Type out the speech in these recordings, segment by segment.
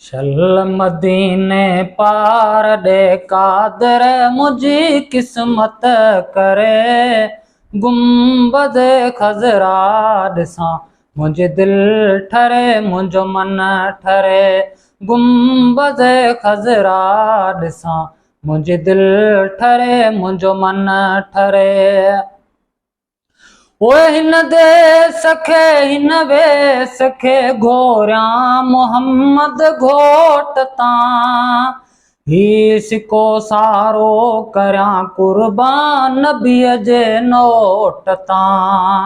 शल मदीने पार दे कादर मुझी किस्मत करे गुंबद खजरा ॾिसां मुंहिंजे दिल ठरे मुंहिंजो मन ठरे गुंबद खजरा ॾिसां मुंहिंजे दिल ठरे मुंहिंजो मन ठरे ओए हिन दे सखे हिन वे सखे घोरियां मोहम्मद घोट तां ही सिको सारो करियां कुर्बान नबीअ जे नोट तां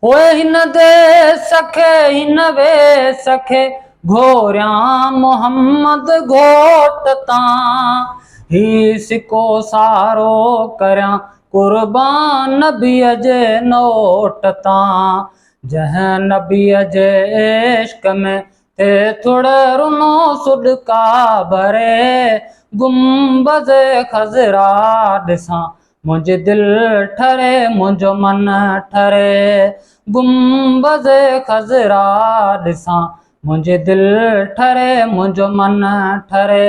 ओए हिन दे सखे हिन वे सखे घोरियां मोहम्मद घोट तां ही सिको सारो करियां कुर्बान नबीअ जे नोट तां जंहिं नबीअ जे इश्क में थे थोड़ रुनो सुडका भरे गुंबद खजरा ॾिसां मुंहिंजे दिल ठरे मुंहिंजो मन ठरे गुंबद खजरा ॾिसां मुंहिंजे दिल ठरे मुंहिंजो मन ठरे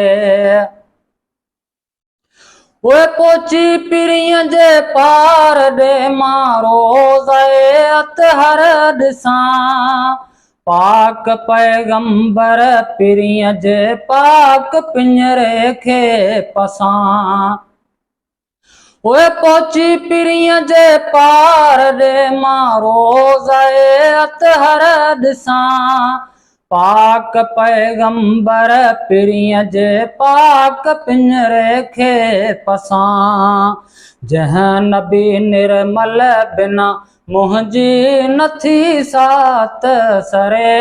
ओए पोची पिरीअ जे पार ॾे मां रोज़े अतहर ॾिसां पाक पैगंबर पिरीअ जे पाक पिंजरे खे पसां ओए पोची पिरीअ जे पार ॾे मां रोज़े अतहर ॾिसां पाक पैगंबर पिरीअ जे पाक पिंजरे खे पसां जंहिं नबी निर्मल बिना मुंहिंजी नथी सात सरे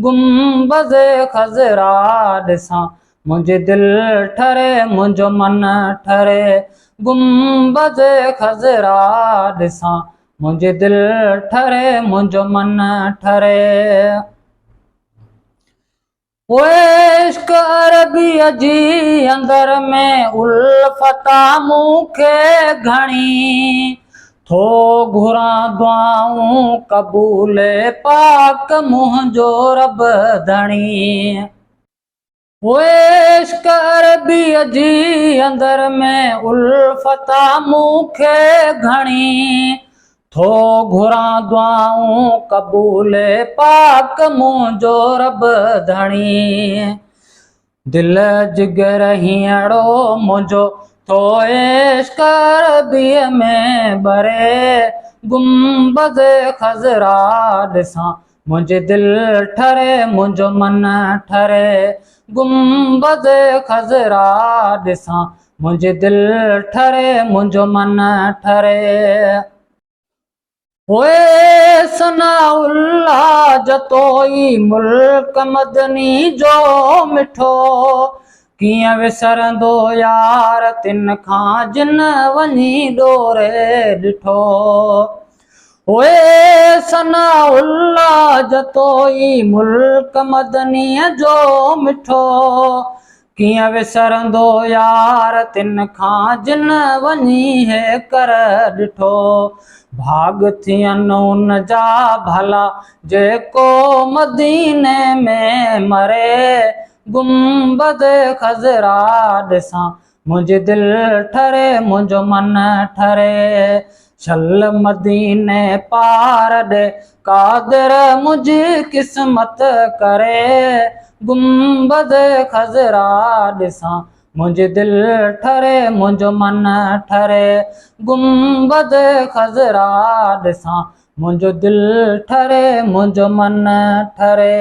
गुंबद खजरा ॾिसां मुंहिंजे दिल ठरे मुंहिंजो मन ठरे गुंबद खजरा ॾिसां मुंहिंजे दिल ठरे मुंहिंजो मन ठरे ओए इश्क अरबीअ जी अंदर में उल्फता मूंखे घणी थो घुरां दुआऊं क़बूल पाक मुंहिंजो रब धणी ओए इश्क अरबीअ जी अंदर में उल्फता मूंखे घणी थो घुरां दुआऊं क़बूल पाक मुंहिंजो रब धणी दिल जिगर हीअड़ो मुंहिंजो थो इश्क अरबीअ में भरे गुंबद खजरा ॾिसां मुंहिंजे दिल ठरे मुंहिंजो मन ठरे गुंबद खजरा ॾिसां मुंहिंजे दिल ठरे मुंहिंजो मन ठरे ओए सनाउल्लाह जतोई मुल्क मदनी जो मिठो कीअं विसरंदो यार तिन खां जिन वञी ॾोरे ॾिठो ओए सनाउल्लाह जतोई मुल्क मदनीअ जो मिठो कीअं विसरंदो यार तिन खां जिन वञी हे कर ॾिठो भाग थियनि उन जा भला जेको मदीने में मरे गुंबद खजरा ॾिसां मुंहिंजे दिल ठरे मुंहिंजो मन ठरे शल मदीने पार ॾे कादर मुंहिंजी किस्मत करे गुंबद खजरा ॾिसां मुंहिंजे दिल ठरे मुंहिंजो मन ठरे गुंबद खजरा ॾिसां मुंहिंजो दिल ठरे मुंहिंजो मन ठरे